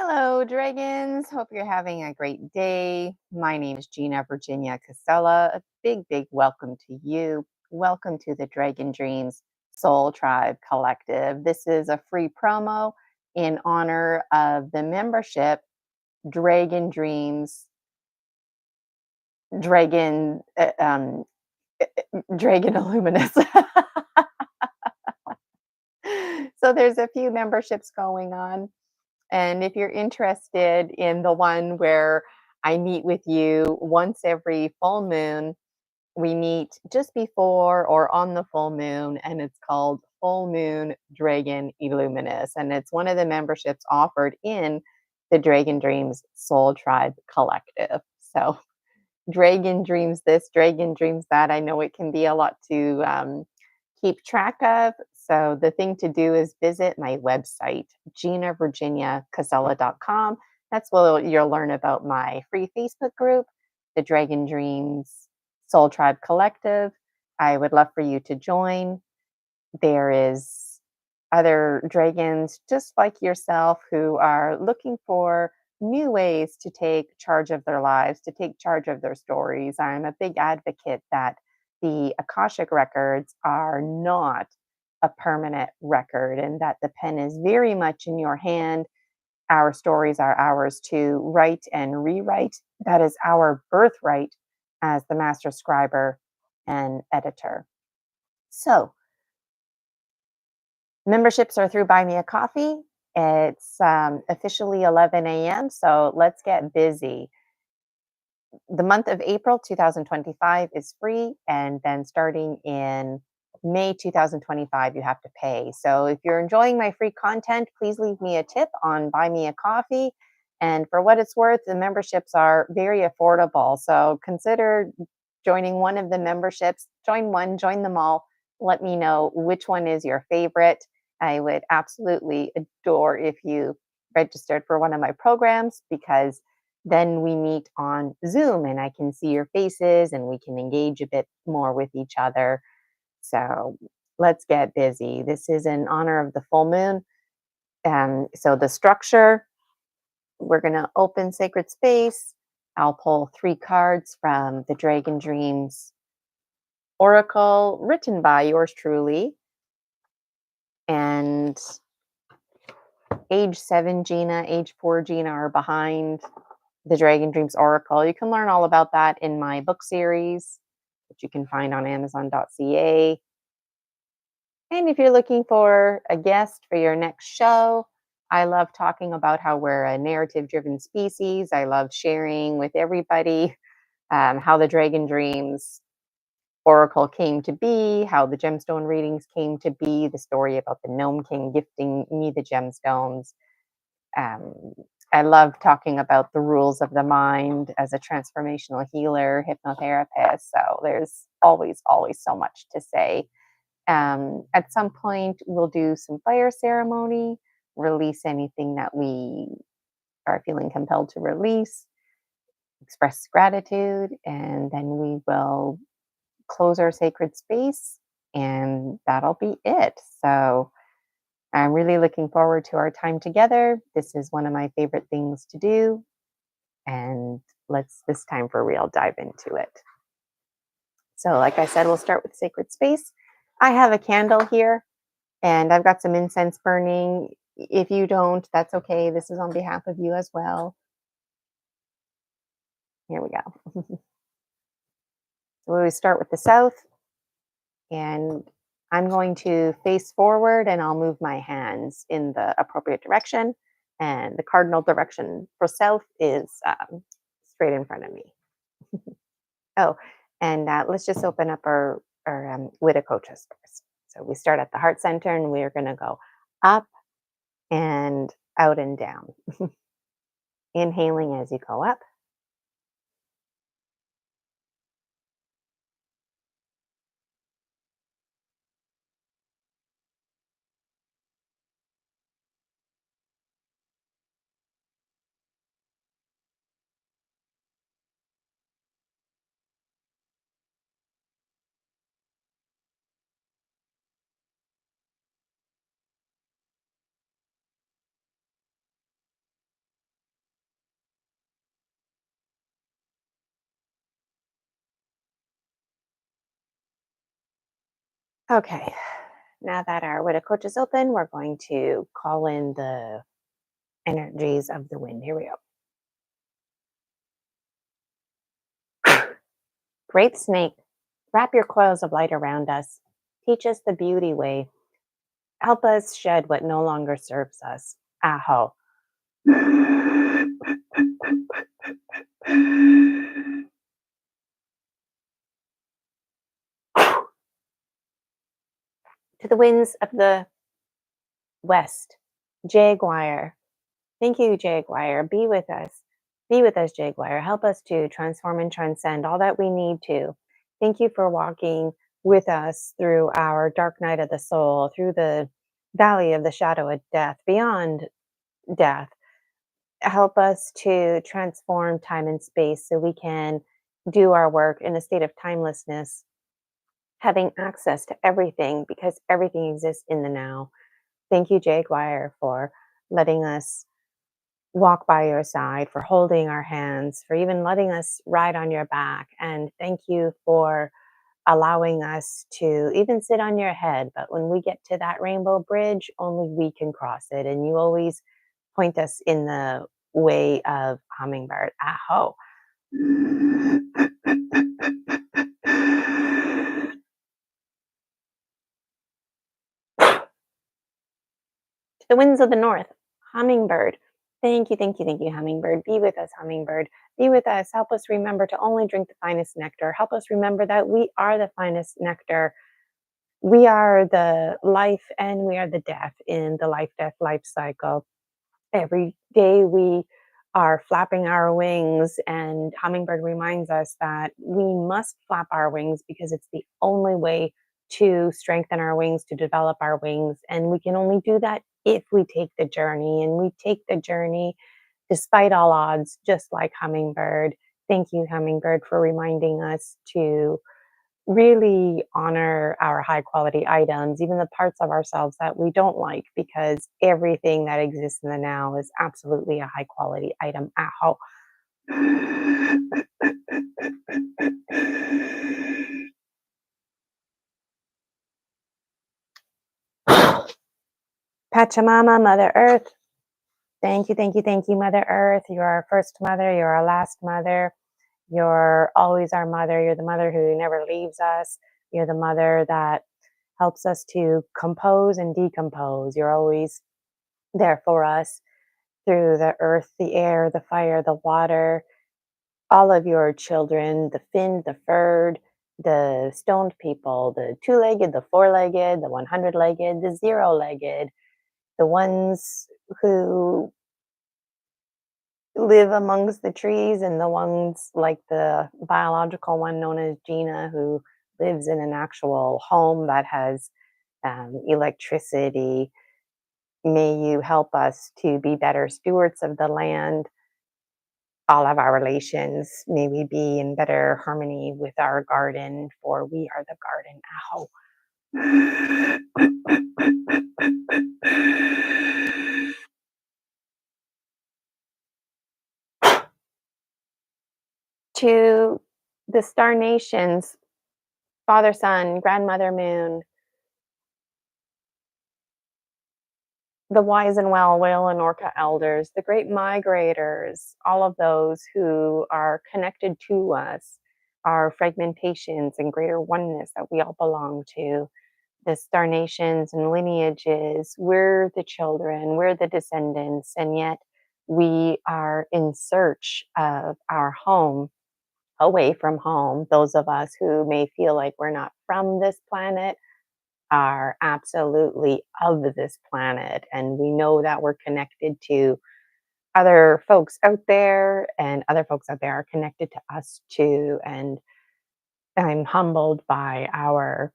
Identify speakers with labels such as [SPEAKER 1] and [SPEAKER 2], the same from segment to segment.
[SPEAKER 1] Hello, dragons. Hope you're having a great day. My name is Gina Virginia Casella. A big welcome to you. Welcome to the Dragon Dreams Soul Tribe Collective. This is a free promo in honor of the membership Dragon Dreams Dragon Dragon Illuminous. So there's a few memberships going on. And if you're interested in the one where I meet with you once every full moon, we meet just before or on the full moon, and it's called Full Moon Dragon Illuminous. And it's one of the memberships offered in the Dragon Dreams Soul Tribe Collective. So, Dragon Dreams this, Dragon Dreams that. I know it can be a lot to keep track of. So the thing to do is visit my website, ginavirginiacasella.com. That's where you'll learn about my free Facebook group, the Dragon Dreams Soul Tribe Collective. I would love for you to join. There is other dragons just like yourself who are looking for new ways to take charge of their lives, to take charge of their stories. I'm a big advocate that the Akashic records are not a permanent record and that the pen is very much in your hand. Our stories are ours to write and rewrite. That is our birthright as the master scriber and editor. So, memberships are through Buy Me a Coffee. It's officially 11 a.m., so let's get busy. The month of April 2025 is free, and then starting in May 2025, you have to pay. So if you're enjoying my free content, please leave me a tip on Buy Me a Coffee. And for what it's worth, the memberships are very affordable. So consider joining one of the memberships. Join one, join them all. Let me know which one is your favorite. I would absolutely adore if you registered for one of my programs because then we meet on Zoom and I can see your faces and we can engage a bit more with each other. So let's get busy. This is in honor of the full moon. So the structure, we're going to open sacred space. I'll pull 3 cards from the Dragon Dreams Oracle written by yours truly. And age 7 Gina, age 4 Gina are behind the Dragon Dreams Oracle. You can learn all about that in my book series, which you can find on Amazon.ca. And if you're looking for a guest for your next show, I love talking about how we're a narrative driven species. I love sharing with everybody how the Dragon Dreams Oracle came to be, how the gemstone readings came to be, the story about the Gnome King gifting me the gemstones. Um, I love talking about the rules of the mind as a transformational healer, hypnotherapist. So there's always so much to say. At some point, we'll do some fire ceremony, release anything that we are feeling compelled to release, express gratitude, and then we will close our sacred space, and that'll be it. So I'm really looking forward to our time together. This is one of my favorite things to do. And let's this time for real dive into it. So, like I said, we'll start with sacred space. I have a candle here and I've got some incense burning. If you don't, that's okay. This is on behalf of you as well. Here we go. So, we start with the south, and I'm going to face forward and I'll move my hands in the appropriate direction. And the cardinal direction for south is straight in front of me. Oh, and let's just open up our Witticochas first. So we start at the heart center and we're going to go up and out and down. Inhaling as you go up. Okay, now that our Widow coach is open, we're going to call in the energies of the wind. Here we go. Great snake, wrap your coils of light around us. Teach us the beauty way. Help us shed what no longer serves us. Aho. To the winds of the west, Jaguar. Thank you, Jaguar. Be with us. Be with us, Jaguar. Help us to transform and transcend all that we need to. Thank you for walking with us through our dark night of the soul, through the valley of the shadow of death, beyond death. Help us to transform time and space so we can do our work in a state of timelessness, having access to everything because everything exists in the now. Thank you, Jaguar, for letting us walk by your side, for holding our hands, for even letting us ride on your back. And thank you for allowing us to even sit on your head. But when we get to that rainbow bridge, only we can cross it. And you always point us in the way of hummingbird. Aho. To the winds of the north, hummingbird. Thank you, hummingbird. Be with us, hummingbird. Be with us. Help us remember to only drink the finest nectar. Help us remember that we are the finest nectar. We are the life and we are the death in the life death life cycle. Every day we are flapping our wings, and hummingbird reminds us that we must flap our wings because it's the only way to strengthen our wings, to develop our wings. And we can only do that if we take the journey, and we take the journey despite all odds, just like hummingbird. Thank you, hummingbird, for reminding us to really honor our high quality items, even the parts of ourselves that we don't like, because everything that exists in the now is absolutely a high quality item. Ow. Pachamama, Mother Earth. Thank you, Mother Earth. You're our first mother, you're our last mother. You're always our mother. You're the mother who never leaves us. You're the mother that helps us to compose and decompose. You're always there for us through the earth, the air, the fire, the water, all of your children, the finned, the furred, the stoned people, the two-legged, the four-legged, the 100-legged, the zero-legged, the ones who live amongst the trees, and the ones like the biological one known as Gina, who lives in an actual home that has electricity. May you help us to be better stewards of the land, all of our relations. May we be in better harmony with our garden, for we are the garden. Aho. To the star nations, Father Sun, Grandmother Moon, the wise and well whale and orca elders, the great migrators, all of those who are connected to us, our fragmentations and greater oneness that we all belong to, the star nations and lineages. We're the children, we're the descendants, and yet we are in search of our home, away from home. Those of us who may feel like we're not from this planet are absolutely of this planet, and we know that we're connected to other folks out there, and other folks out there are connected to us too. And I'm humbled by our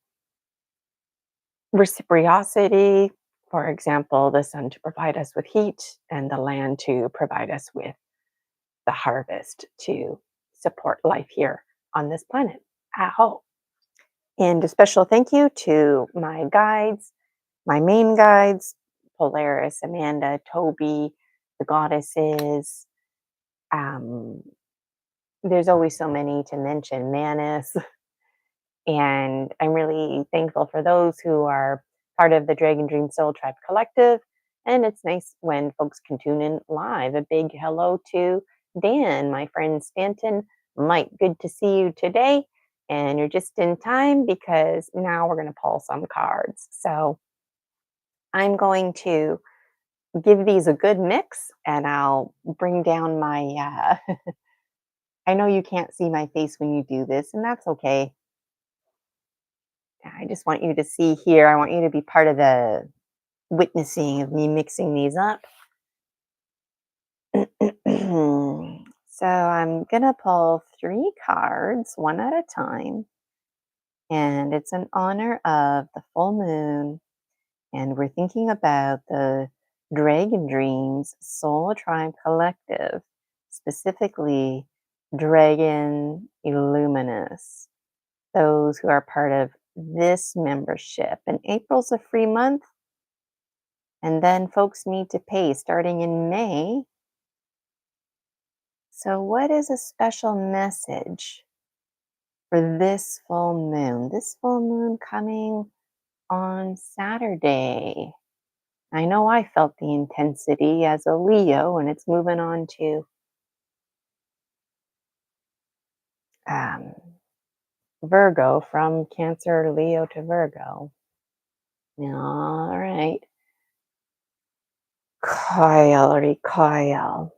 [SPEAKER 1] reciprocity. For example, the sun to provide us with heat, and the land to provide us with the harvest to support life here on this planet. Aho. And a special thank you to my guides, my main guides, Polaris, Amanda, Toby, the goddesses. Um, there's always so many to mention. Manus, And I'm really thankful for those who are part of the Dragon Dream Soul Tribe Collective. And it's nice when folks can tune in live. A big hello to Dan, my friend Stanton. Mike, good to see you today. And you're just in time because now we're going to pull some cards. So I'm going to give these a good mix and I'll bring down my. I know you can't see my face when you do this, and that's okay. I just want you to see here. I want you to be part of the witnessing of me mixing these up. So I'm going to pull 3 cards, one at a time. And it's in honor of the full moon. And we're thinking about the Dragon Dreams Soul Tribe Collective, specifically Dragon Illuminous, those who are part of this membership. And April's a free month. And then folks need to pay starting in May. So, what is a special message for this full moon? This full moon coming on Saturday. I know I felt the intensity as a Leo, and it's moving on to um, Virgo, from Cancer, Leo to Virgo. All right. Coil, recoil.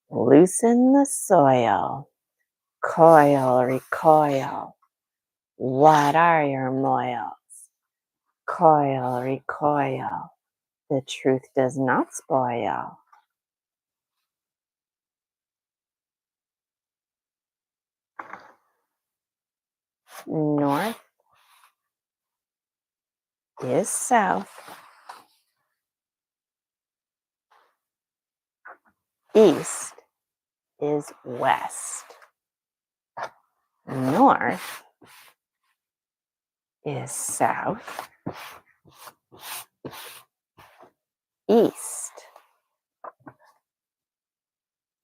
[SPEAKER 1] Loosen the soil. Coil, recoil. What are your moils? Coil, recoil. The truth does not spoil. North is south. East is west. North is south. East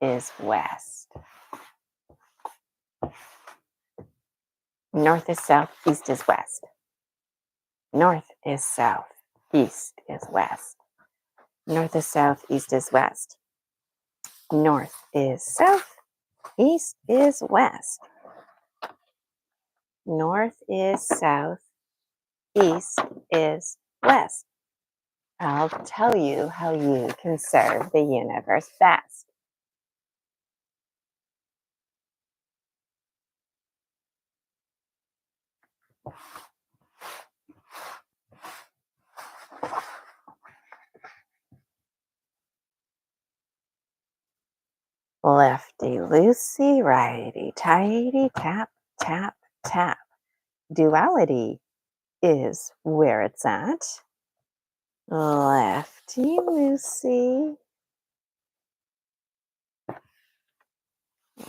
[SPEAKER 1] is west. North is south, east is west. North is south, east is west. North is south, east is west. North is south, east is west. North is south, east is west. I'll tell you how you can serve the universe best. Lefty loosey, righty tighty, tap, tap, tap. Duality is where it's at. Lefty loosey,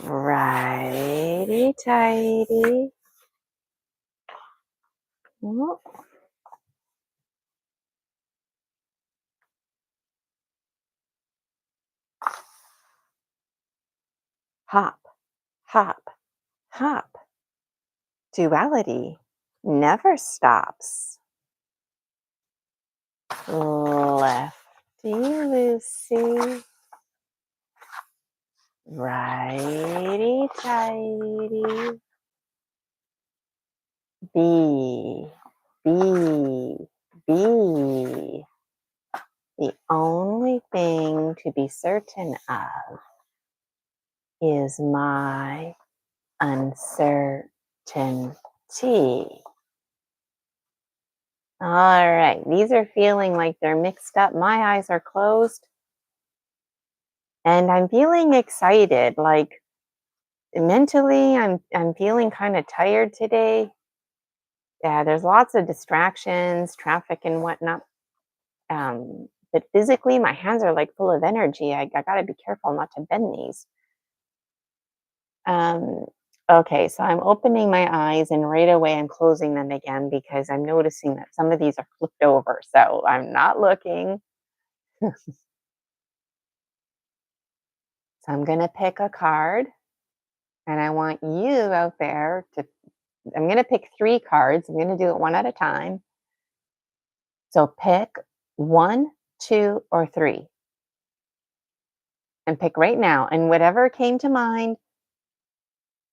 [SPEAKER 1] righty tighty. Oh. Hop, hop, hop. Duality never stops. Lefty loosey, righty tighty. Be, be, be. The only thing to be certain of is my uncertainty. All right, these are feeling like they're mixed up. My eyes are closed and I'm feeling excited. Like mentally, I'm feeling kind of tired today. Yeah, there's lots of distractions, traffic and whatnot. But physically, my hands are like full of energy. I gotta be careful not to bend these. Um, okay, so I'm opening my eyes and right away I'm closing them again because I'm noticing that some of these are flipped over. So I'm not looking. So I'm going to pick a card and I want you out there to I'm going to pick 3 cards. I'm going to do it one at a time. So pick 1, 2, or 3 and pick right now. And whatever came to mind,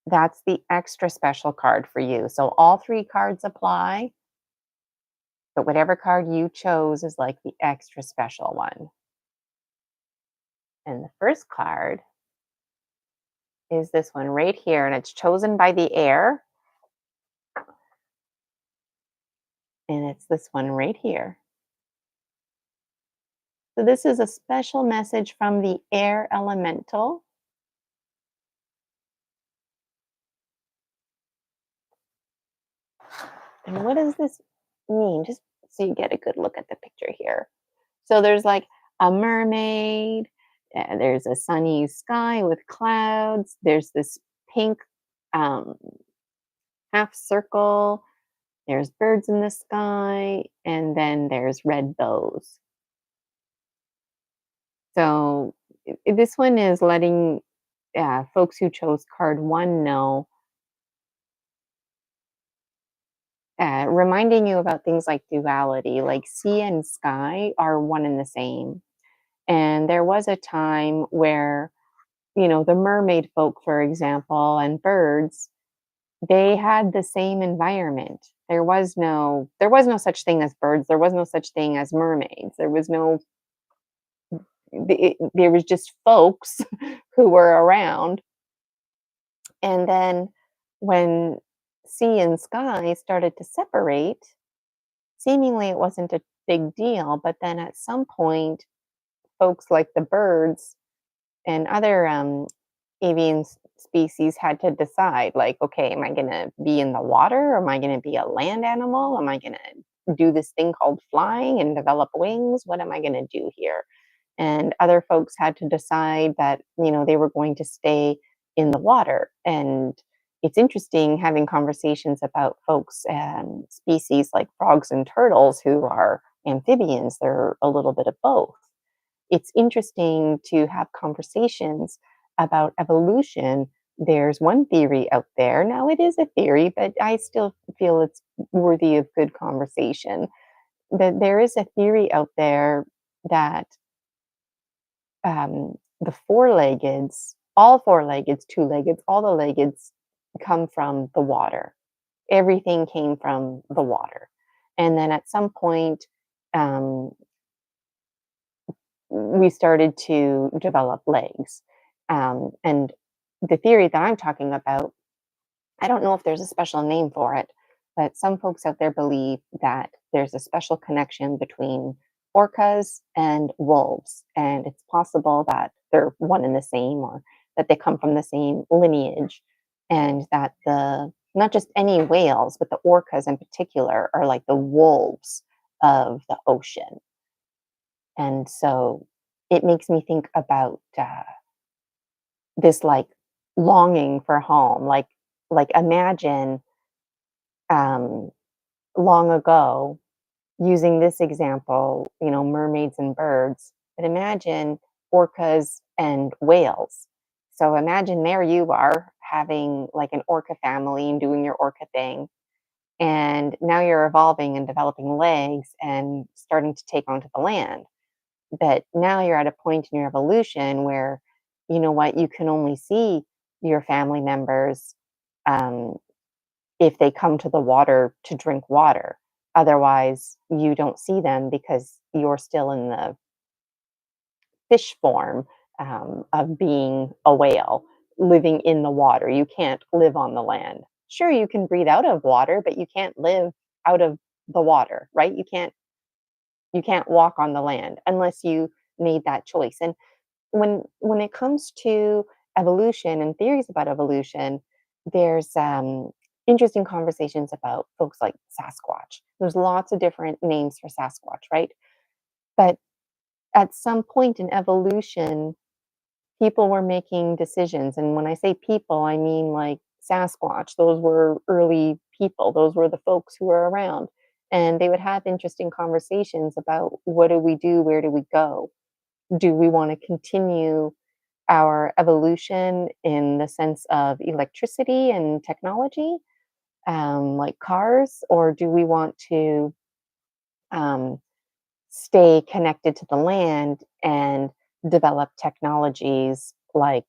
[SPEAKER 1] that's the extra special card for you. So all 3 cards apply, but whatever card you chose is like the extra special one. And the first card is this one right here, and it's chosen by the air. And it's this one right here. So this is a special message from the air elemental. And what does this mean? Just so you get a good look at the picture here. So there's like a mermaid, there's a sunny sky with clouds, there's this pink um, half circle, there's birds in the sky, and then there's red bows. So this one is letting folks who chose card 1 know, reminding you about things like duality, like sea and sky are one and the same. And there was a time where, the mermaid folk, for example, and birds, they had the same environment. There was no such thing as birds. There was no such thing as mermaids. There was just folks who were around. And then when sea and sky started to separate, seemingly it wasn't a big deal. But then at some point, folks like the birds and other avian species had to decide, like, okay, am I going to be in the water? Or am I going to be a land animal? Am I going to do this thing called flying and develop wings? What am I going to do here? And other folks had to decide that, they were going to stay in the water. And it's interesting having conversations about folks and species like frogs and turtles who are amphibians. They're a little bit of both. It's interesting to have conversations about evolution. There's one theory out there. Now, it is a theory, but I still feel it's worthy of good conversation. That there is a theory out there that the four-leggeds, all four-leggeds, two-leggeds, all the leggeds come from the water. Everything came from the water. And then at some point, um, we started to develop legs. And the theory that I'm talking about, I don't know if there's a special name for it, but some folks out there believe that there's a special connection between orcas and wolves. And it's possible that they're one and the same, or that they come from the same lineage. And that not just any whales, but the orcas in particular are like the wolves of the ocean. And so it makes me think about this like longing for home. Like imagine um, long ago, using this example, mermaids and birds, but imagine orcas and whales. So imagine there you are having like an orca family and doing your orca thing. And now you're evolving and developing legs and starting to take onto the land. But now you're at a point in your evolution where, you know what, you can only see your family members um, if they come to the water to drink water. Otherwise, you don't see them because you're still in the fish form of being a whale living in the water. You can't live on the land. Sure, you can breathe out of water, but you can't live out of the water, right? You can't walk on the land unless you made that choice. And when it comes to evolution and theories about evolution, there's interesting conversations about folks like Sasquatch. There's lots of different names for Sasquatch, right? But at some point in evolution, people were making decisions. And when I say people, I mean like Sasquatch. Those were early people, those were the folks who were around. And they would have interesting conversations about, what do we do? Where do we go? Do we want to continue our evolution in the sense of electricity and technology? like cars, or do we want to um, stay connected to the land and develop technologies like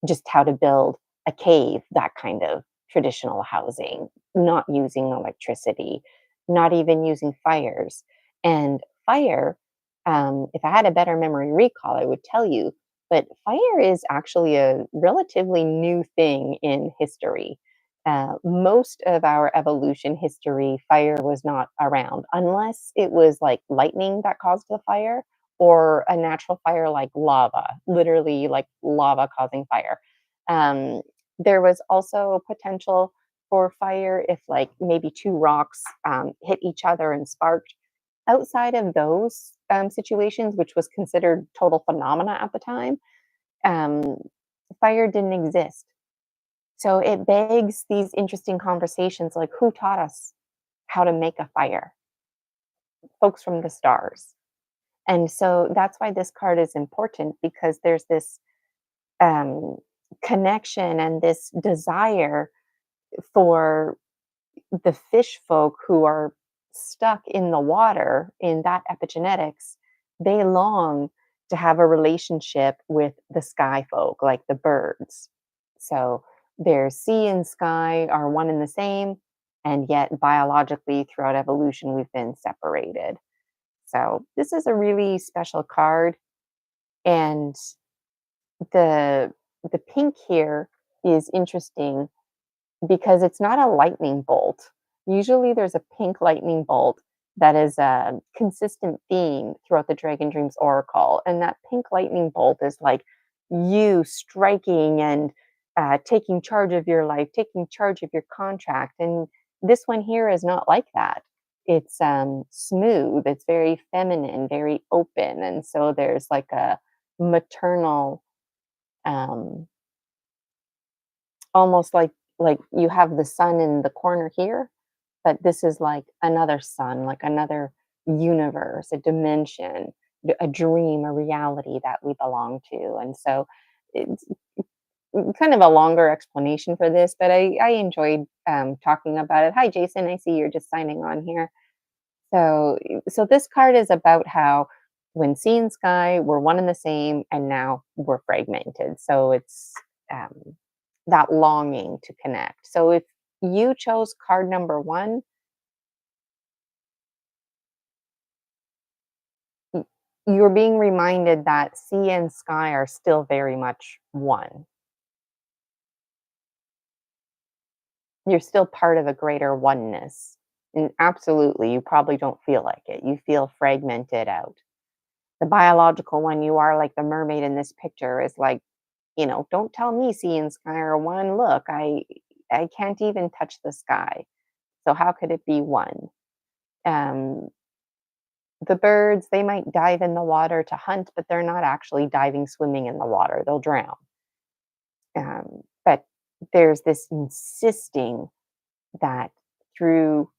[SPEAKER 1] just how to build a cave, that kind of traditional housing, not using electricity, not even using fires. And fire, if I had a better memory recall, I would tell you, but fire is actually a relatively new thing in history. Most of our evolution history, fire was not around unless it was like lightning that caused the fire or a natural fire like lava, literally like lava causing fire. Um, there was also potential for fire if, like, maybe two rocks hit each other and sparked. Outside of those situations, which was considered total phenomena at the time, um, fire didn't exist. So it begs these interesting conversations like who taught us how to make a fire? Folks from the stars. And so that's why this card is important because there's this um, connection and this desire for the fish folk who are stuck in the water in that epigenetics. They long to have a relationship with the sky folk, like the birds. So their sea and sky are one and the same, and yet biologically throughout evolution we've been separated. So this is a really special card, and the the pink here is interesting because it's not a lightning bolt. Usually there's a pink lightning bolt that is a consistent theme throughout the Dragon Dreams Oracle. And that pink lightning bolt is like you striking and taking charge of your life, taking charge of your contract. And this one here is not like that. It's smooth, it's very feminine, very open. And so there's like a maternal um, almost like you have the sun in the corner here, but this is like another sun, like another universe, a dimension, a dream, a reality that we belong to. And so it's kind of a longer explanation for this, but I enjoyed talking about it. Hi, Jason. I see you're just signing on here. So this card is about how when sea and sky were one and the same, and now we're fragmented. So it's um, that longing to connect. So if you chose card number one, y- you're being reminded that sea and sky are still very much one. You're still part of a greater oneness. And absolutely, you probably don't feel like it. You feel fragmented out. The biological one, you are like the mermaid in this picture, is like, don't tell me sea and sky are one. Look, I can't even touch the sky. So how could it be one? Um, the birds, they might dive in the water to hunt, but they're not actually diving, swimming in the water. They'll drown. But there's this insisting that through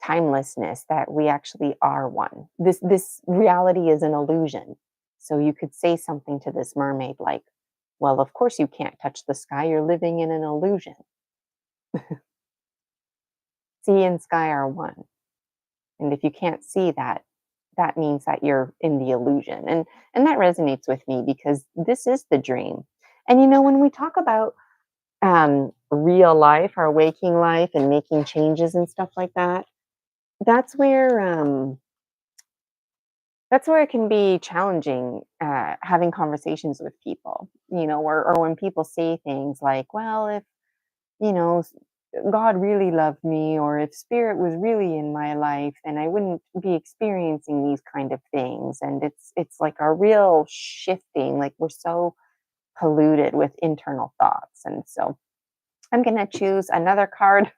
[SPEAKER 1] timelessness that we actually are one. This reality is an illusion. So you could say something to this mermaid like, well, of course you can't touch the sky. You're living in an illusion. Sea and sky are one. And if you can't see that, that means that you're in the illusion. And that resonates with me because this is the dream. And when we talk about real life, our waking life, and making changes and stuff like that, that's where it can be challenging having conversations with people. Or when people say things like, "Well, if you know, s- God really loved me, or if spirit was really in my life, then I wouldn't be experiencing these kind of things." And it's like a real shifting, like we're so polluted with internal thoughts. And so I'm going to choose another card.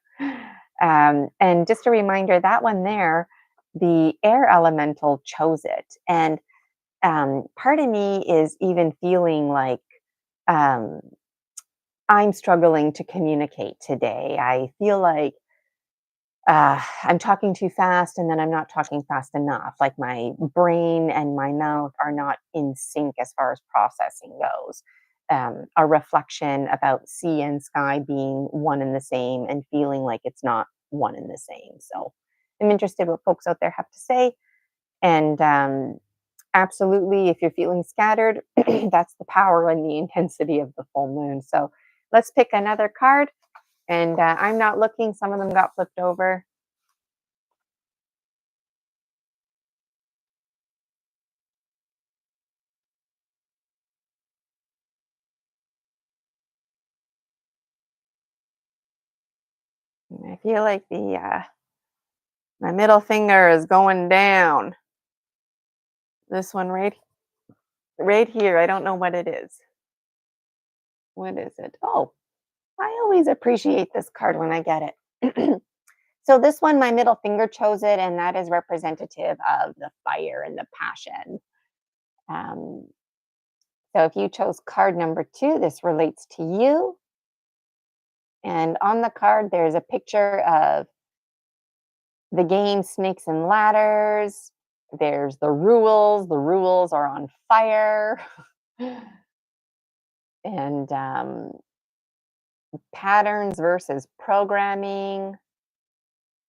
[SPEAKER 1] And just a reminder, that one there, the air elemental chose it. And part of me is even feeling like, um, I'm struggling to communicate today. I feel like I'm talking too fast and then I'm not talking fast enough. Like my brain and my mouth are not in sync as far as processing goes. a reflection about sea and sky being one and the same and feeling like it's not one and the same. So I'm interested what folks out there have to say. And absolutely, if you're feeling scattered, that's the power and the intensity of the full moon. So let's pick another card. And I'm not looking, some of them got flipped over. I feel like the my middle finger is going down. This one right here. I don't know what it is. What is it? Oh, I always appreciate this card when I get it. So this one, my middle finger chose it, and that is representative of the fire and the passion. Um, so if you chose card number 2, this relates to you. And on the card, there's a picture of the game Snakes and Ladders. There's the rules. The rules are on fire. And patterns versus programming,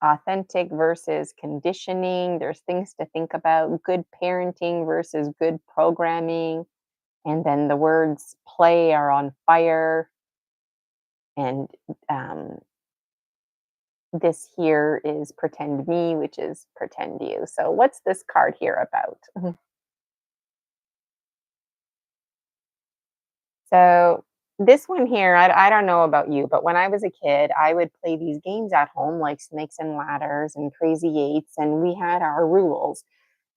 [SPEAKER 1] authentic versus conditioning. There's things to think about. Good parenting versus good programming. And then the words play are on fire. And um, this here is pretend me, which is pretend you. So, what's this card here about? So this one here, I don't know about you, but when I was a kid, I would play these games at home like Snakes and Ladders and Crazy Eights, and we had our rules,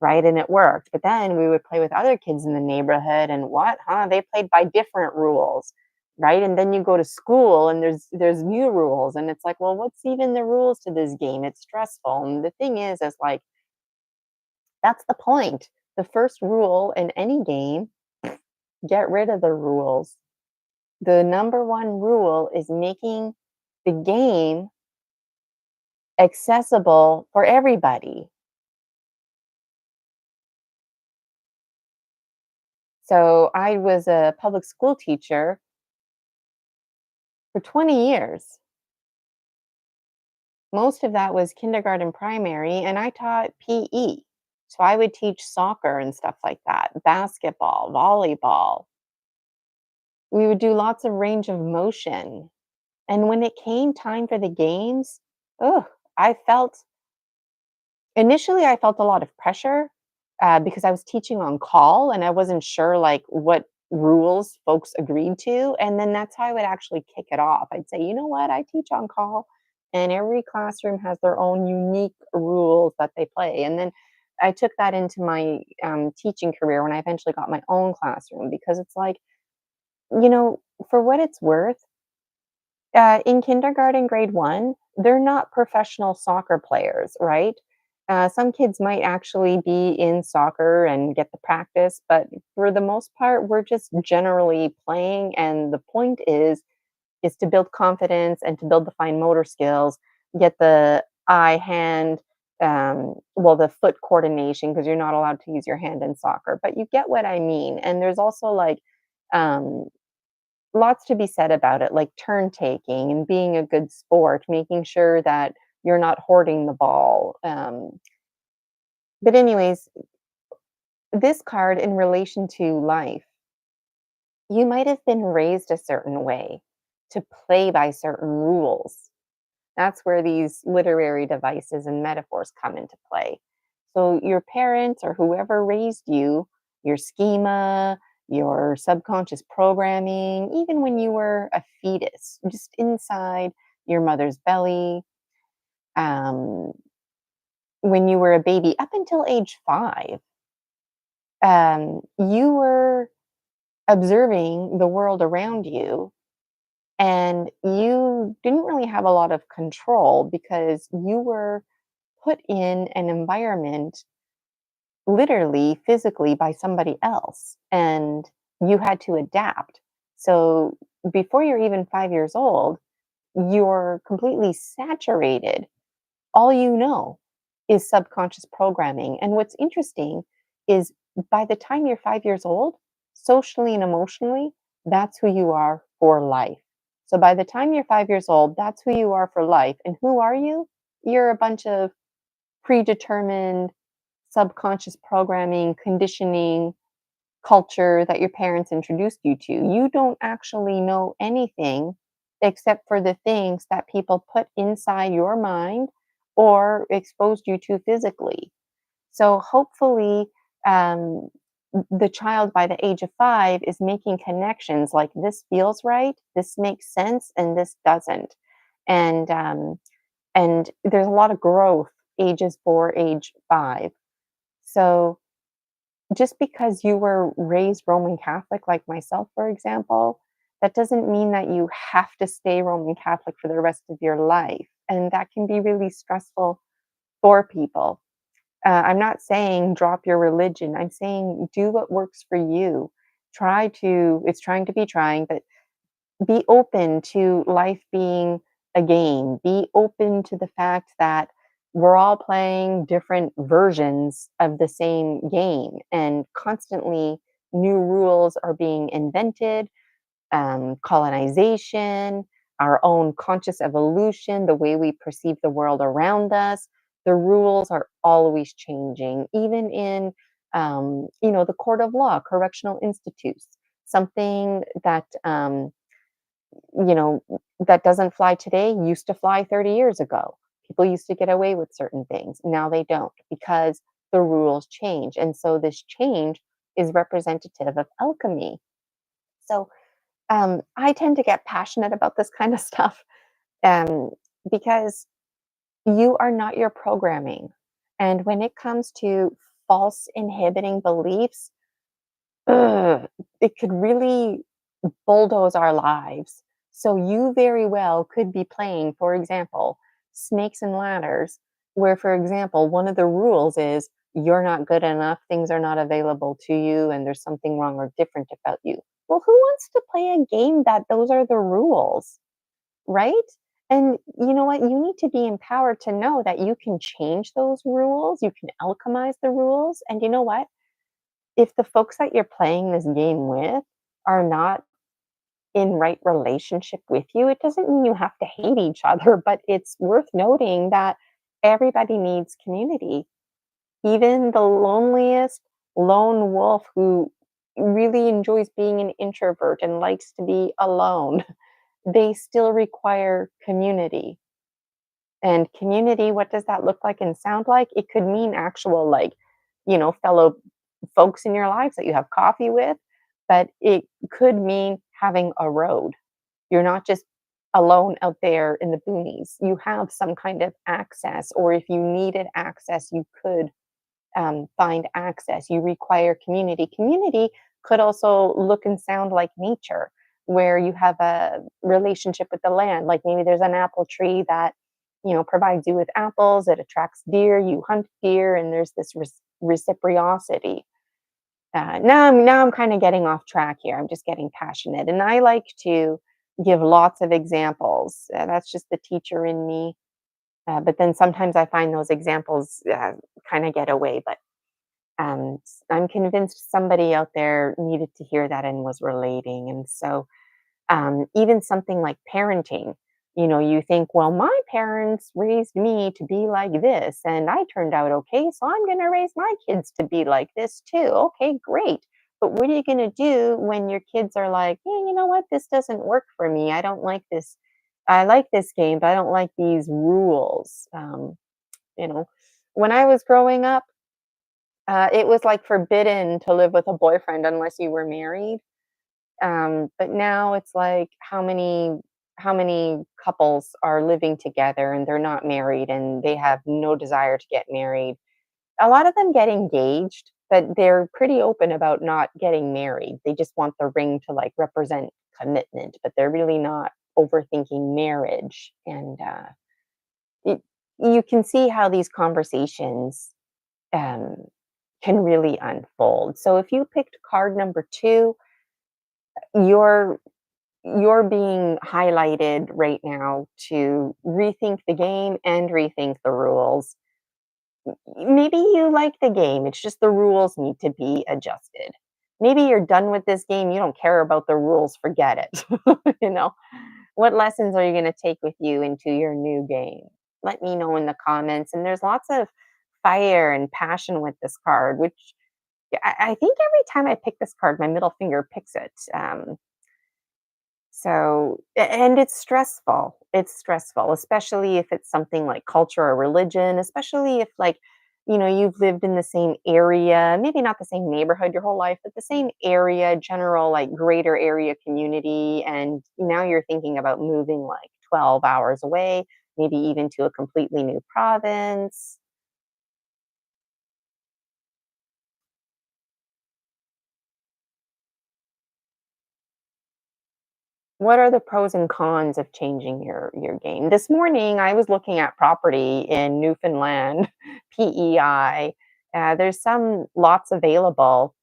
[SPEAKER 1] right? And it worked. But then we would play with other kids in the neighborhood, and what? Huh? They played by different rules, right? And then you go to school, and there's new rules, and it's like, well, what's even the rules to this game? It's stressful. And the thing is like that's the point. The first rule in any game: get rid of the rules. The number one rule is making the game accessible for everybody. So I was a public school teacher for 20 years. Most of that was kindergarten, primary, and I taught PE. So I would teach soccer and stuff like that, basketball, volleyball. We would do lots of range of motion. And when it came time for the games, oh, I felt initially, I felt a lot of pressure, because I was teaching on call and I wasn't sure, like, what rules folks agreed to, and then that's how I would actually kick it off. I'd say, "You know what? I teach on call, and every classroom has their own unique rules that they play," and then I took that into my, teaching career when I eventually got my own classroom because it's like, you know, for what it's worth, in kindergarten, grade 1, they're not professional soccer players, right? Some kids might actually be in soccer and get the practice, but for the most part, we're just generally playing, and the point is to build confidence and to build the fine motor skills, get the eye hand, well, the foot coordination because you're not allowed to use your hand in soccer, but you get what I mean. And there's also like um, lots to be said about it, like turn taking and being a good sport, making sure that you're not hoarding the ball. But anyways, this card in relation to life, you might have been raised a certain way to play by certain rules. That's where these literary devices and metaphors come into play. So your parents or whoever raised you, your schema, your subconscious programming, even when you were a fetus, just inside your mother's belly, um, when you were a baby, up until age 5, you were observing the world around you and you didn't really have a lot of control because you were put in an environment literally physically by somebody else and you had to adapt. So before you're even 5 years old, you're completely saturated. All you know is subconscious programming. And what's interesting is by the time you're 5 years old, socially and emotionally, That's who you are for life. So by the time you're 5 years old, that's who you are for life. And who are you? You're a bunch of predetermined subconscious programming, conditioning, culture that your parents introduced you to. You don't actually know anything except for the things that people put inside your mind or exposed you to physically. So hopefully, um, the child by the age of 5 is making connections like this feels right, this makes sense, and this doesn't. And and there's a lot of growth ages 4, age 5. So just because you were raised Roman Catholic like myself, for example, that doesn't mean that you have to stay Roman Catholic for the rest of your life. And that can be really stressful for people. I'm not saying drop your religion. I'm saying do what works for you. It's trying to be trying, but be open to life being a game. Be open to the fact that we're all playing different versions of the same game, and constantly new rules are being invented. Colonization, our own conscious evolution, the way we perceive the world around us. The rules are always changing, even in the court of law, correctional institutes. Something you know, that doesn't fly today used to fly 30 years ago. People used to get away with certain things. Now they don't because the rules change. And so this change is representative of alchemy. So I tend to get passionate about this kind of stuff um, because you are not your programming. And when it comes to false inhibiting beliefs, ugh, it could really bulldoze our lives. So you very well could be playing, for example, snakes and ladders, where, for example, one of the rules is you're not good enough, things are not available to you, and there's something wrong or different about you. Well, who wants to play a game that those are the rules, right? And you know what? You need to be empowered to know that you can change those rules, you can alchemize the rules. And you know what? If the folks that you're playing this game with are not in right relationship with you, it doesn't mean you have to hate each other, but it's worth noting that everybody needs community. Even the loneliest lone wolf who really enjoys being an introvert and likes to be alone, they still require community. And community, what does that look like and sound like? It could mean actual, like, fellow folks in your lives that you have coffee with, but it could mean having a road. You're not just alone out there in the boonies. You have some kind of access, or if you needed access, you could find access. You require community. Community could also look and sound like nature, where you have a relationship with the land. Like maybe there's an apple tree that provides you with apples. It attracts deer. You hunt deer, and there's this reciprocity. Now I'm kind of getting off track here. I'm just getting passionate, and I like to give lots of examples. That's just the teacher in me. But then sometimes I find those examples kind of get away. But I'm convinced somebody out there needed to hear that and was relating. And so, even something like parenting, you think, well, my parents raised me to be like this, and I turned out okay, so I'm going to raise my kids to be like this too. Okay, great. But what are you going to do when your kids are like, hey, you know what? This doesn't work for me. I don't like this. I like this game, but I don't like these rules. You know, when I was growing up, it was like forbidden to live with a boyfriend unless you were married. But now it's like how many couples are living together and they're not married and they have no desire to get married. A lot of them get engaged, but they're pretty open about not getting married. They just want the ring to like represent commitment, but they're really not overthinking marriage. And it, you can see how these conversations um, can really unfold. So if you picked card number two, you're you're being highlighted right now to rethink the game and rethink the rules. Maybe you like the game, it's just the rules need to be adjusted. Maybe you're done with this game, you don't care about the rules, forget it. You know? What lessons are you gonna take with you into your new game? Let me know in the comments, and there's lots of fire and passion with this card, which I think every time I pick this card, my middle finger picks it. And it's stressful. It's stressful, especially if it's something like culture or religion, especially if, like, you've lived in the same area, maybe not the same neighborhood your whole life, but the same area, general, like, greater area community. And now you're thinking about moving like 12 hours away, maybe even to a completely new province. What are the pros and cons of changing your game? This morning, I was looking at property in Newfoundland, PEI. There's some lots available,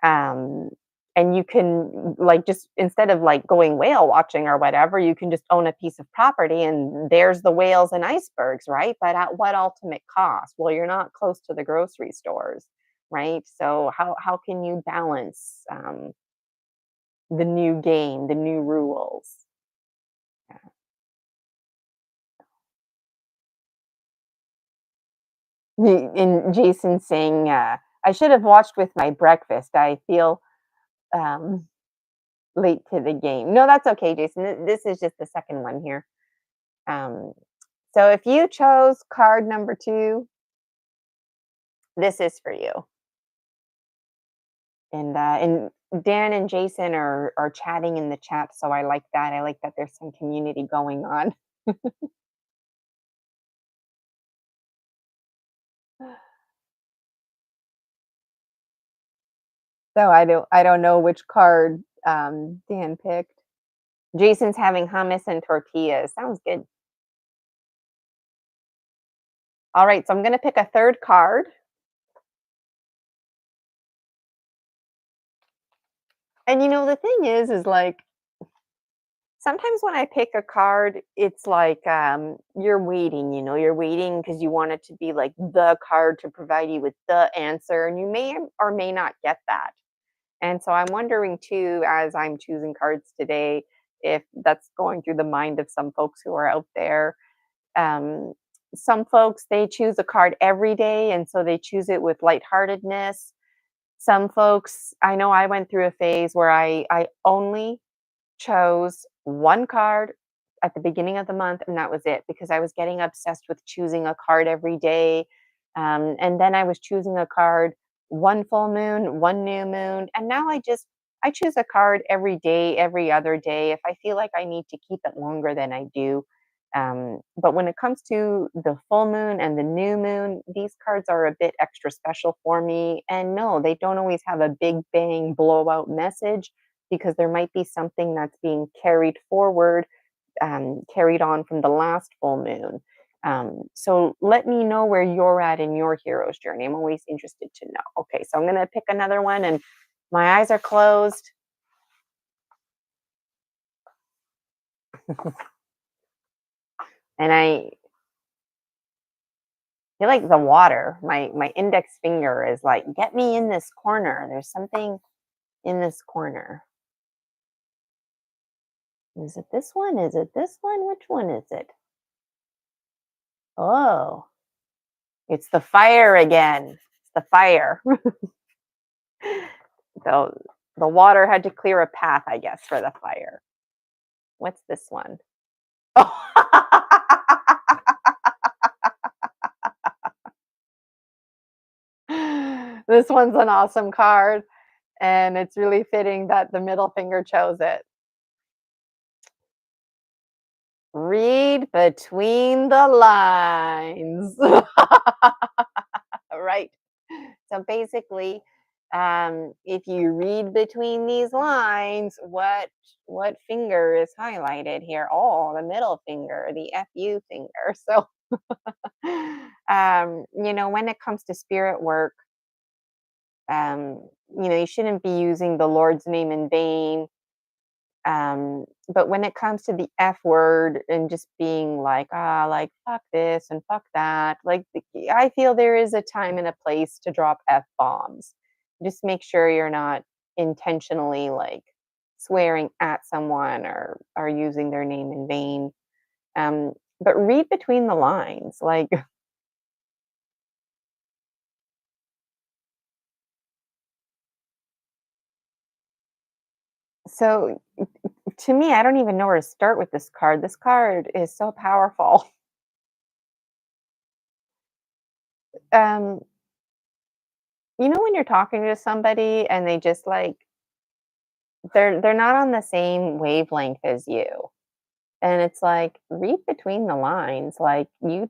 [SPEAKER 1] um, and you can, like, just instead of like going whale watching or whatever, you can just own a piece of property, and there's the whales and icebergs, right? But at what ultimate cost? Well, you're not close to the grocery stores, right? So how can you balance the new game, the new rules? And Jason saying, "I should have watched with my breakfast. I feel um, late to the game." No, that's okay, Jason. This is just the second one here. Um, so if you chose card number two, this is for you. And Dan and Jason are chatting in the chat, so I like that. I like that there's some community going on. So I don't know which card Dan picked. Jason's having hummus and tortillas. Sounds good. All right, so I'm gonna pick a third card. And the thing is like sometimes when I pick a card, it's like you're waiting, you're waiting because you want it to be like the card to provide you with the answer, and you may or may not get that. And so I'm wondering too, as I'm choosing cards today, if that's going through the mind of some folks who are out there. Um, some folks, they choose a card every day, and so they choose it with lightheartedness. Some folks, I know I went through a phase where I only chose one card at the beginning of the month, and that was it because I was getting obsessed with choosing a card every day. And then I was choosing a card one full moon, one new moon, and now I choose a card every day, every other day if I feel like I need to keep it longer than I do. But when it comes to the full moon and the new moon, these cards are a bit extra special for me. And no, they don't always have a big bang blowout message because there might be something that's being carried forward, carried on from the last full moon. So let me know where you're at in your hero's journey. I'm always interested to know. Okay, so I'm going to pick another one, and my eyes are closed. And I feel like the water, my index finger is like, get me in this corner. There's something in this corner. Is it this one? Is it this one? Which one is it? Oh, it's the fire again. It's the fire. So the water had to clear a path, I guess, for the fire. What's this one? This one's an awesome card, and it's really fitting that the middle finger chose it. Read between the lines. Right. So basically, if you read between these lines, what finger is highlighted here? Oh, the middle finger, the FU finger. So, when it comes to spirit work, you shouldn't be using the Lord's name in vain. But when it comes to the F word and just being like, like fuck this and fuck that, like I feel there is a time and a place to drop F bombs. Just make sure you're not intentionally like swearing at someone or are using their name in vain. Um, but read between the lines. Like, so to me, I don't even know where to start with this card. This card is so powerful. Um, when you're talking to somebody and they just like they're not on the same wavelength as you. And it's like, read between the lines. Like you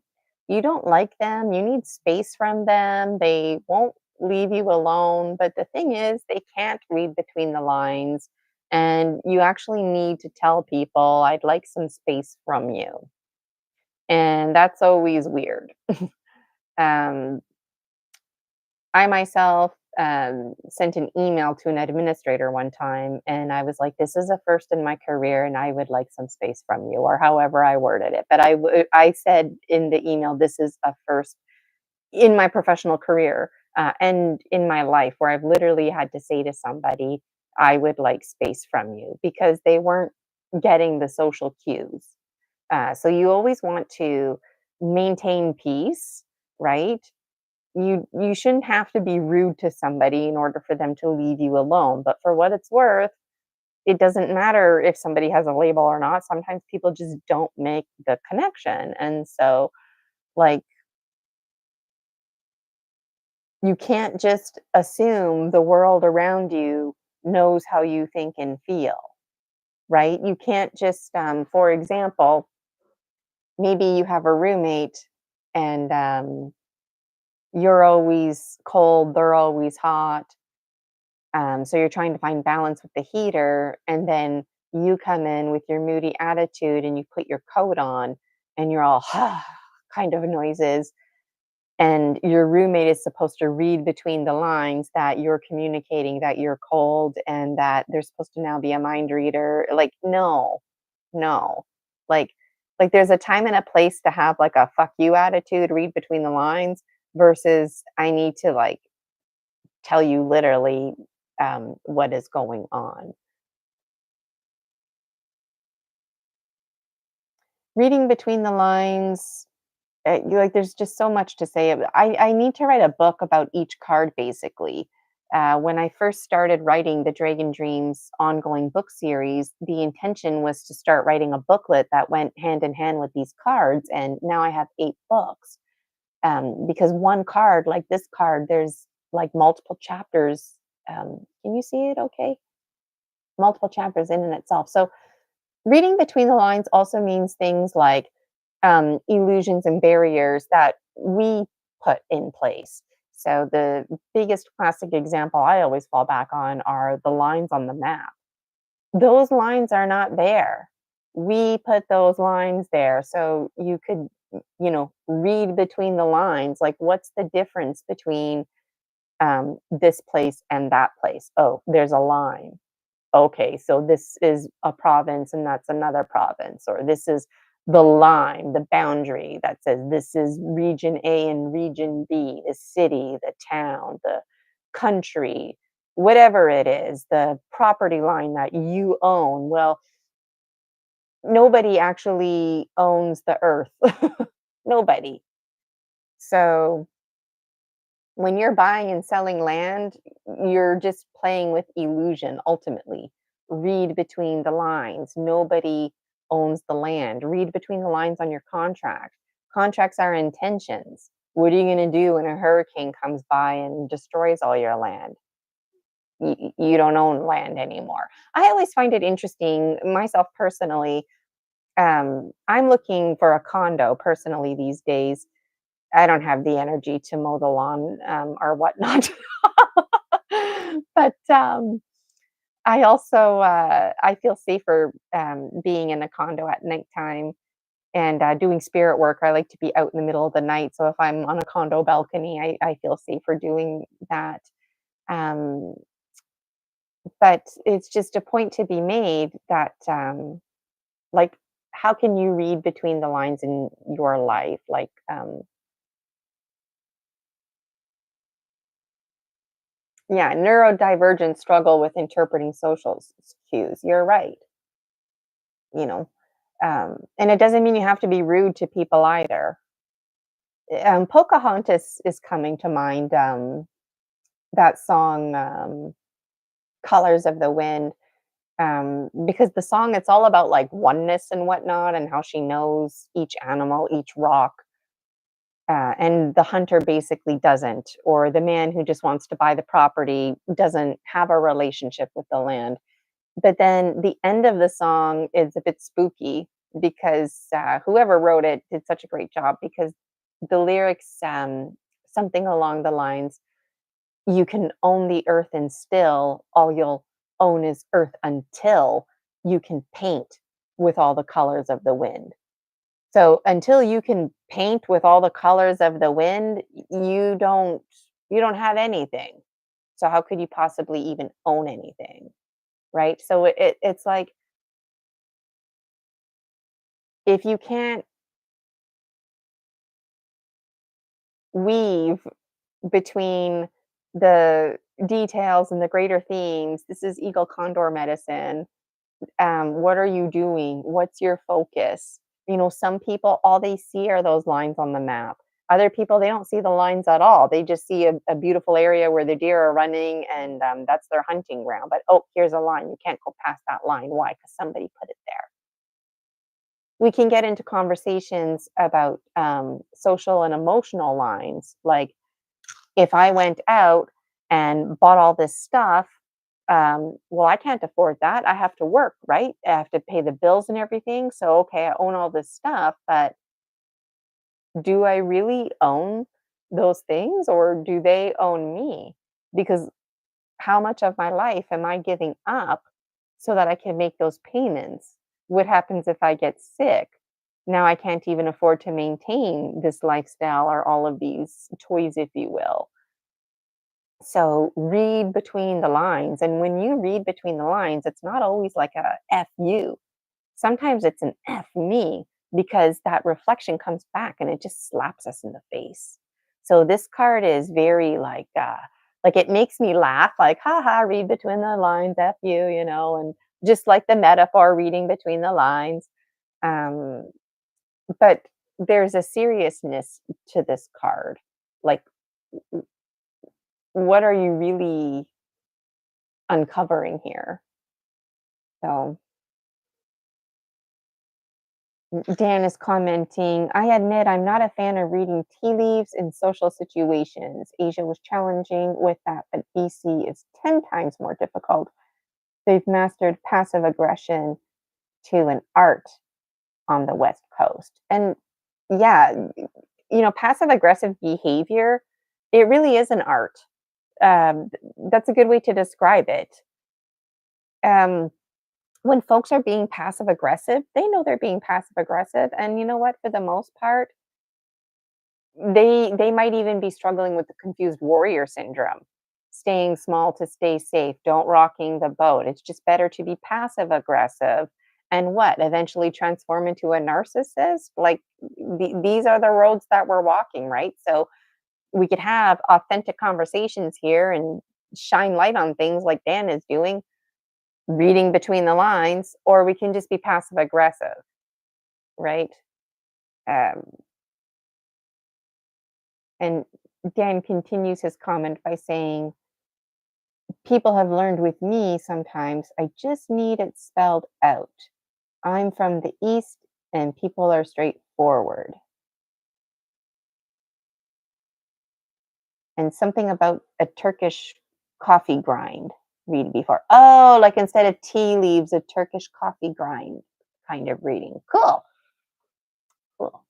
[SPEAKER 1] don't like them, you need space from them. They won't leave you alone. But the thing is, they can't read between the lines. And you actually need to tell people, I'd like some space from you. And that's always weird. Um, I myself sent an email to an administrator one time, and I was like, "This is a first in my career, and I would like some space from you," or however I worded it. But I said in the email, "This is a first in my professional career and in my life where I've literally had to say to somebody, I would like space from you,' because they weren't getting the social cues. So you always want to maintain peace, right? You shouldn't have to be rude to somebody in order for them to leave you alone, but for what it's worth, it doesn't matter if somebody has a label or not. Sometimes people just don't make the connection, and so, like, you can't just assume the world around you knows how you think and feel, right? You can't just, for example, maybe you have a roommate and, you're always cold, they're always hot. So you're trying to find balance with the heater, and then you come in with your moody attitude and you put your coat on and you're all kind of noises. And your roommate is supposed to read between the lines that you're communicating that you're cold and that there's supposed to now be a mind reader. Like, no, no. Like, like there's a time and a place to have like a fuck you attitude, read between the lines versus I need to like tell you literally what is going on. Reading between the lines, there's just so much to say. I need to write a book about each card, basically. When I first started writing the Dragon Dreams ongoing book series, the intention was to start writing a booklet that went hand in hand with these cards, and now I have 8 books. Because one card, like this card, there's like multiple chapters. Can you see it? Okay, multiple chapters in and itself. So reading between the lines also means things like illusions and barriers that we put in place. So the biggest classic example I always fall back on are the lines on the map. Those lines are not there. We put those lines there. So you could, read between the lines. Like, what's the difference between this place and that place? Oh, there's a line. Okay, so this is a province and that's another province, or this is the line, the boundary that says this is region A and region B, the city, the town, the country, whatever it is, the property line that you own. Well, nobody actually owns the earth. Nobody. So when you're buying and selling land, you're just playing with illusion ultimately. Read between the lines. Nobody owns the land. Read between the lines on your contract. Contracts are intentions. What are you going to do when a hurricane comes by and destroys all your land? You don't own land anymore. I always find it interesting, myself personally. I'm looking for a condo personally these days. I don't have the energy to mow the lawn, or whatnot. But, I also, I feel safer, being in a condo at nighttime and, doing spirit work. I like to be out in the middle of the night, so if I'm on a condo balcony, I feel safer doing that. Um, but it's just a point to be made that, like, how can you read between the lines in your life? Like, Yeah, neurodivergent struggle with interpreting social cues. You're right. You know, and it doesn't mean you have to be rude to people either. Pocahontas is coming to mind. That song, "Colors of the Wind," because the song it's all about like oneness and whatnot, and how she knows each animal, each rock, and the hunter basically doesn't, or the man who just wants to buy the property doesn't have a relationship with the land. But then the end of the song is a bit spooky because whoever wrote it did such a great job because the lyrics, something along the lines, you can own the earth and still all you'll own is earth until you can paint with all the colors of the wind. So until you can paint with all the colors of the wind, you don't have anything. So how could you possibly even own anything, right? So it's like if you can't weave between the details and the greater themes, this is eagle condor medicine. What are you doing? What's your focus? Some people, all they see are those lines on the map. Other people, they don't see the lines at all. They just see a beautiful area where the deer are running and that's their hunting ground. But oh, here's a line. You can't go past that line. Why? Because somebody put it there. We can get into conversations about social and emotional lines. Like if I went out and bought all this stuff, well, I can't afford that. I have to work, right? I have to pay the bills and everything. So, okay, I own all this stuff, but do I really own those things or do they own me? Because how much of my life am I giving up so that I can make those payments? What happens if I get sick? Now I can't even afford to maintain this lifestyle or all of these toys, if you will. So read between the lines. And when you read between the lines, it's not always like a F you. Sometimes it's an F me because that reflection comes back and it just slaps us in the face. So this card is very like it makes me laugh, like, haha, read between the lines, F you, and just like the metaphor reading between the lines. Um, but there's a seriousness to this card. Like, what are you really uncovering here? So Dan is commenting, I admit I'm not a fan of reading tea leaves in social situations. Asia was challenging with that, but BC is 10 times more difficult. They've mastered passive aggression to an art on the West Coast. And yeah, passive aggressive behavior, it really is an art. That's a good way to describe it. Um, when folks are being passive aggressive, they know they're being passive aggressive. And you know what? For the most part, they might even be struggling with the confused warrior syndrome. Staying small to stay safe, don't rocking the boat. It's just better to be passive aggressive and what? Eventually transform into a narcissist? Like these are the roads that we're walking, right? So we could have authentic conversations here and shine light on things like Dan is doing, reading between the lines, or we can just be passive aggressive, right? Um, and Dan continues his comment by saying, people have learned with me sometimes I just need it spelled out. I'm from the East and people are straightforward. And something about a Turkish coffee grind read before. Oh, like instead of tea leaves, a Turkish coffee grind kind of reading. Cool. Cool.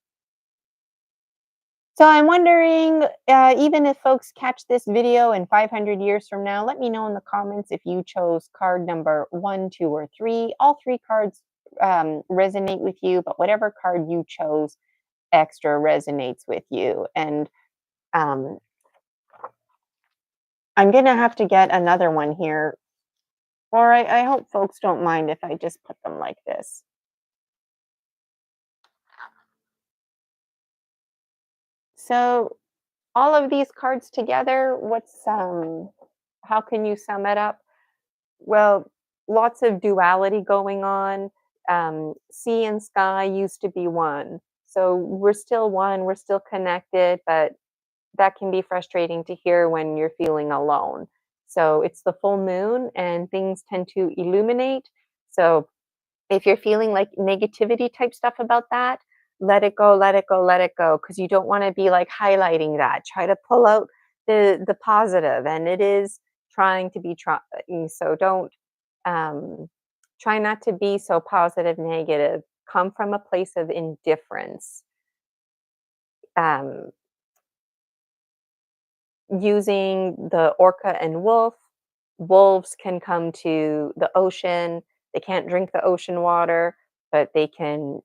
[SPEAKER 1] So I'm wondering, even if folks catch this video in 500 years from now, let me know in the comments if you chose card number 1, 2, or 3. All 3 cards resonate with you, but whatever card you chose extra resonates with you. And um, I'm going to have to get another one here, or I hope folks don't mind if I just put them like this. So all of these cards together, what's How can you sum it up? Well, lots of duality going on. Sea and sky used to be one. So we're still one, we're still connected, but that can be frustrating to hear when you're feeling alone. So it's the full moon and things tend to illuminate. So if you're feeling like negativity type stuff about that, let it go, let it go, let it go, because you don't want to be like highlighting that. Try to pull out the positive, and it is trying to be so don't um, try not to be so positive, negative. Come from a place of indifference. Um, Using the orca and wolf, wolves can come to the ocean. They can't drink the ocean water, but they can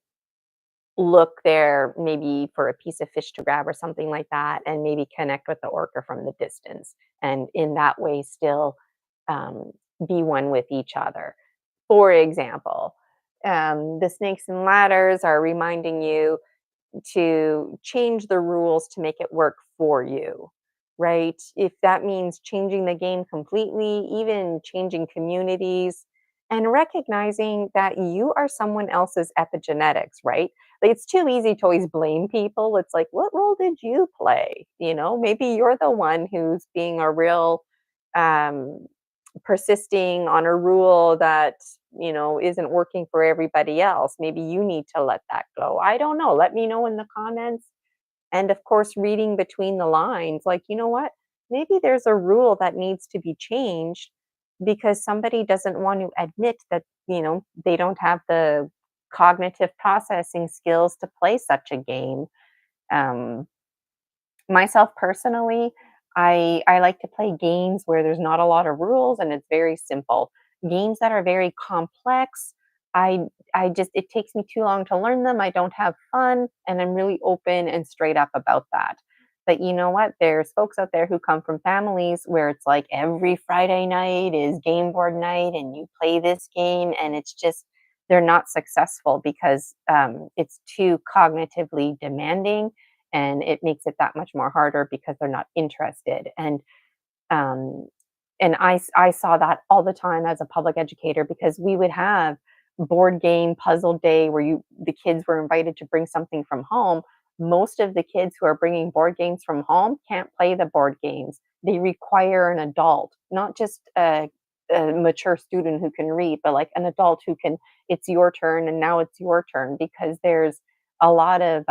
[SPEAKER 1] look there maybe for a piece of fish to grab or something like that, and maybe connect with the orca from the distance, and in that way still um, be one with each other. For example, the snakes and ladders are reminding you to change the rules to make it work for you, right? If that means changing the game completely, even changing communities, and recognizing that you are someone else's epigenetics, right? Like it's too easy to always blame people. It's like, what role did you play? Maybe you're the one who's being a real um, persisting on a rule that isn't working for everybody else. Maybe you need to let that go. I don't know. Let me know in the comments. And of course, reading between the lines, like, you know what, maybe there's a rule that needs to be changed because somebody doesn't want to admit that they don't have the cognitive processing skills to play such a game. um, Myself personally, I like to play games where there's not a lot of rules and it's very simple. Games that are very complex, I I just it takes me too long to learn them. I don't have fun, and I'm really open and straight up about that. But you know what? There's folks out there who come from families where it's like every Friday night is game board night and you play this game, and it's just they're not successful because it's too cognitively demanding, and it makes it that much more harder because they're not interested. Um, and I saw that all the time as a public educator because we would have board game puzzle day where the kids were invited to bring something from home. Most of the kids who are bringing board games from home can't play the board games. They require an adult, not just a mature student who can read, but like an adult who can. It's your turn, and now it's your turn because there's a lot of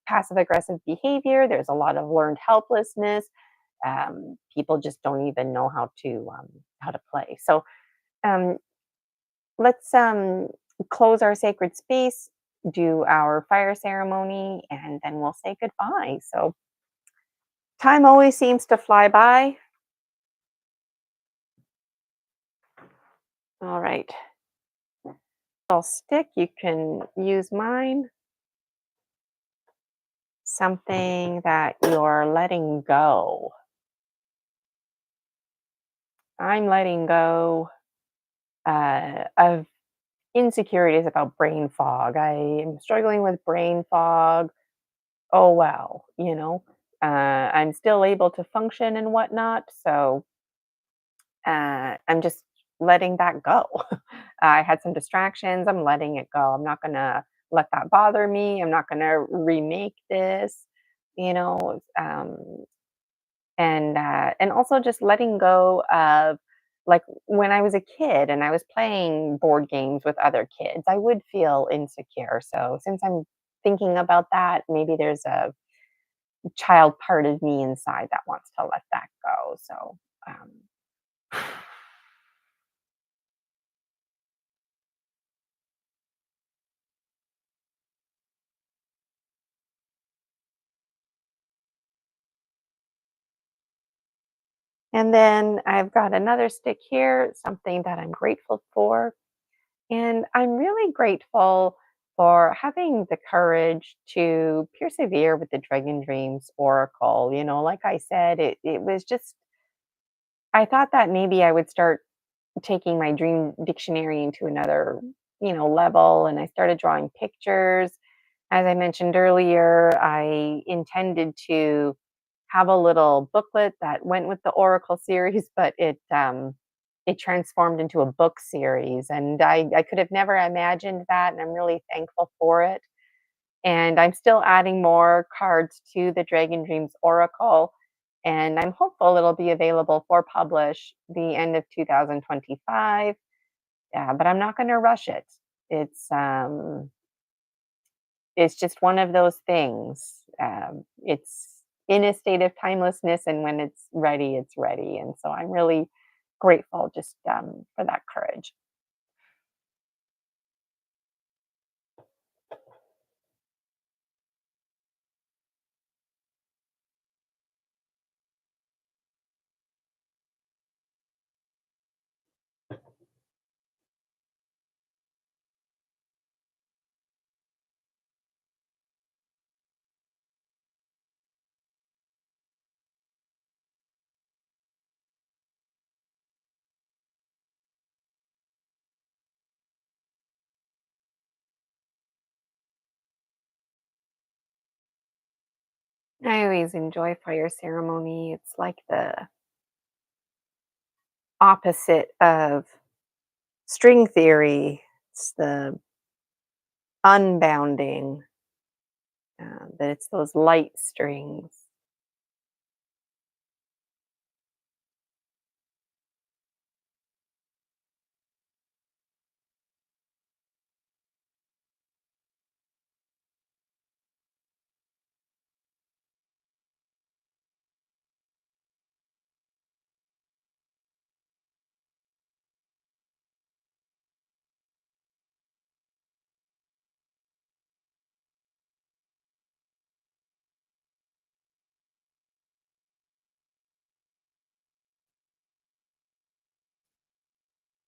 [SPEAKER 1] passive aggressive behavior. There's a lot of learned helplessness. People just don't even know how to play. So um, let's close our sacred space, do our fire ceremony, and then we'll say goodbye. So time always seems to fly by. All right, I'll stick. You can use mine. Something that you're letting go. I'm letting go of insecurities about brain fog. I am struggling with brain fog. Oh, wow. I'm still able to function and whatnot. So I'm just letting that go. I had some distractions. I'm letting it go. I'm not going to let that bother me. I'm not going to remake this, you know, um, and also just letting go of like when I was a kid and I was playing board games with other kids, I would feel insecure. So since I'm thinking about that, maybe there's a child part of me inside that wants to let that go. So and then I've got another stick here, something that I'm grateful for. And I'm really grateful for having the courage to persevere with the Dragon Dreams Oracle. Like I said, it was just, I thought that maybe I would start taking my dream dictionary into another, level. And I started drawing pictures. As I mentioned earlier, I intended to have a little booklet that went with the Oracle series, but it transformed into a book series, and I could have never imagined that, and I'm really thankful for it. And I'm still adding more cards to the Dragon Dreams Oracle, and I'm hopeful it'll be available for publish the end of 2025. Yeah, but I'm not going to rush it. It's um, it's just one of those things. It's in a state of timelessness, and when it's ready, it's ready. And so I'm really grateful just for that courage. I always enjoy fire ceremony. It's like the opposite of string theory. It's the unbounding, but it's those light strings.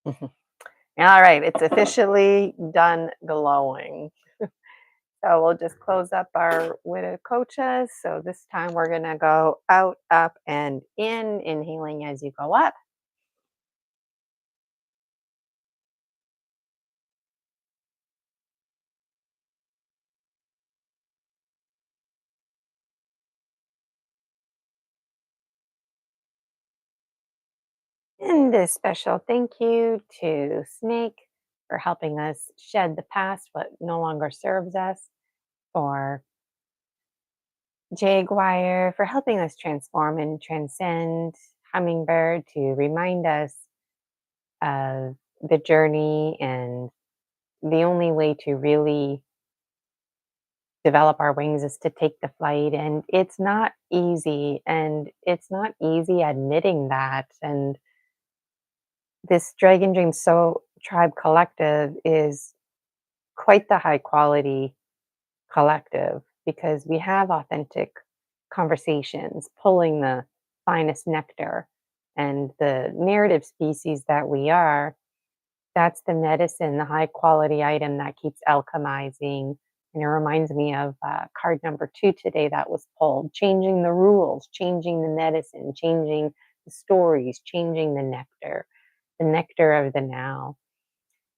[SPEAKER 1] All right, it's officially done glowing. So we'll just close up our Witacochas. So this time we're going to go out, up, and in, inhaling as you go up. And a special thank you to Snake for helping us shed the past, what no longer serves us, for Jaguar for helping us transform and transcend, Hummingbird to remind us of the journey and the only way to really develop our wings is to take the flight. And it's not easy, and it's not easy admitting that. And this Dragon Dream So Tribe Collective is quite the high quality collective because we have authentic conversations, pulling the finest nectar. And the narrative species that we are, that's the medicine, the high quality item that keeps alchemizing. And it reminds me of card number 2 today that was pulled, changing the rules, changing the medicine, changing the stories, changing the nectar of the now.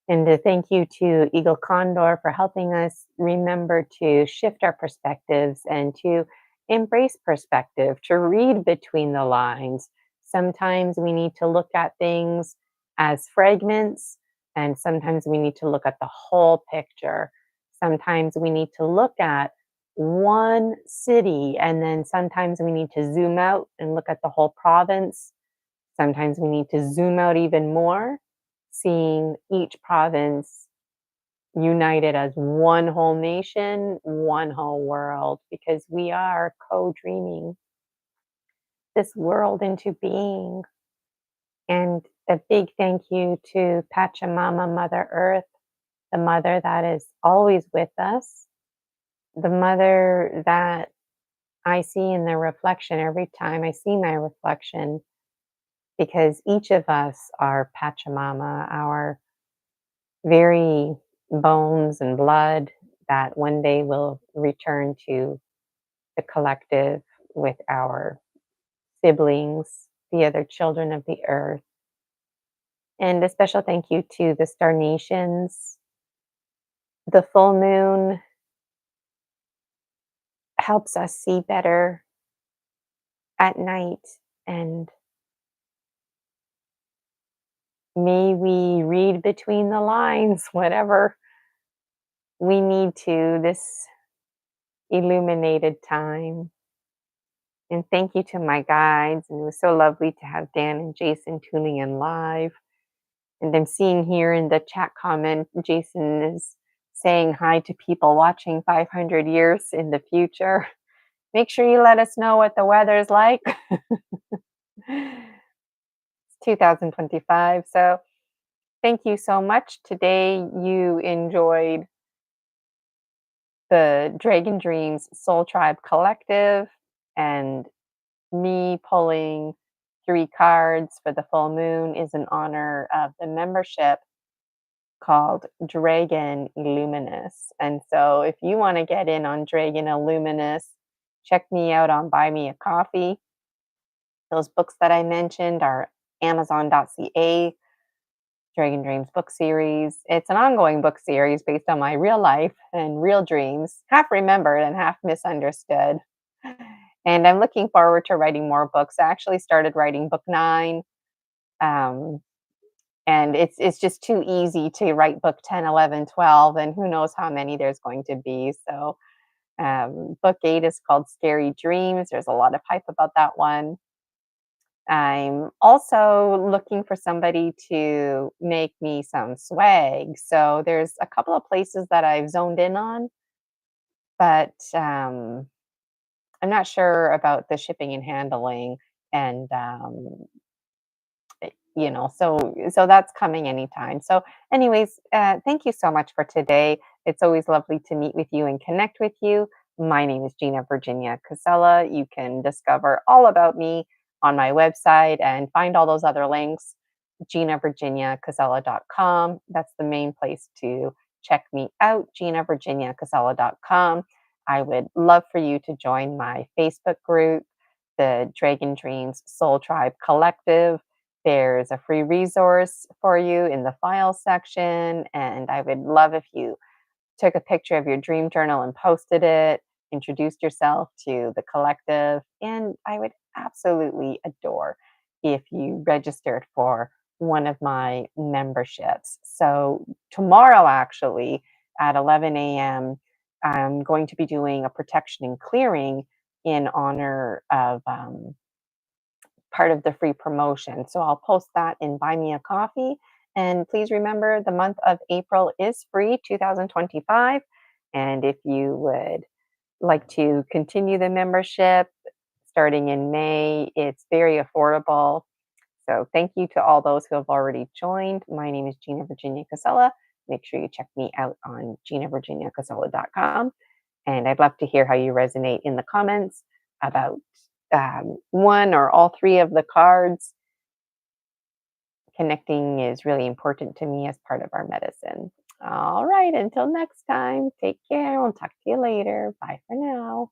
[SPEAKER 1] And to thank you to Eagle Condor for helping us remember to shift our perspectives and to embrace perspective, to read between the lines. Sometimes we need to look at things as fragments, and sometimes we need to look at the whole picture. Sometimes we need to look at one city, and then sometimes we need to zoom out and look at the whole province. Sometimes we need to zoom out even more, seeing each province united as one whole nation, one whole world, because we are co dreaming this world into being. And a big thank you to Pachamama, Mother Earth, the mother that is always with us, the mother that I see in the reflection every time I see my reflection, because each of us are Pachamama, our very bones and blood that one day will return to the collective with our siblings, the other children of the earth. And a special thank you to the Star Nations. The full moon helps us see better. at night, and may we read between the lines, whatever we need to this illuminated time. And thank you to my guides. And it was so lovely to have Dan and Jason tuning in live. And I'm seeing here in the chat comment, Jason is saying hi to people watching 500 years in the future. Make sure you let us know what the weather's like. It's 2025. So thank you so much. Today you enjoyed the Dragon Dreams Soul Tribe Collective and me pulling 3 cards for the full moon is in honor of the membership called Dragon Illuminous. And so if you want to get in on Dragon Illuminous, check me out on Buy Me a Coffee. Those books that I mentioned are Amazon.ca, Dragon Dreams book series. It's an ongoing book series based on my real life and real dreams, half remembered and half misunderstood. And I'm looking forward to writing more books. I actually started writing book 9. Um, and it's just too easy to write book 10, 11, 12, and who knows how many there's going to be. So book 8 is called Scary Dreams. There's a lot of hype about that one. I'm also looking for somebody to make me some swag. So there's a couple of places that I've zoned in on, but I'm not sure about the shipping and handling, and so that's coming anytime. So anyways, thank you so much for today. It's always lovely to meet with you and connect with you. My name is Gina Virginia Casella. You can discover all about me on my website and find all those other links, ginavirginiacasella.com. That's the main place to check me out, ginavirginiacasella.com. I would love for you to join my Facebook group, the Dragon Dreams Soul Tribe Collective. There's a free resource for you in the files section, and I would love if you took a picture of your dream journal and posted it, introduced yourself to the collective, and I would absolutely adore if you registered for one of my memberships. So tomorrow, actually, at 11 a.m., I'm going to be doing a protection and clearing in honor of part of the free promotion. So I'll post that in Buy Me a Coffee. And please remember the month of April is free, 2025. And if you would like to continue the membership starting in May, it's very affordable. So thank you to all those who have already joined. My name is Gina Virginia Casella. Make sure you check me out on ginavirginiacasella.com. And I'd love to hear how you resonate in the comments about one or all 3 of the cards. Connecting is really important to me as part of our medicine. All right, until next time, take care. We'll talk to you later. Bye for now.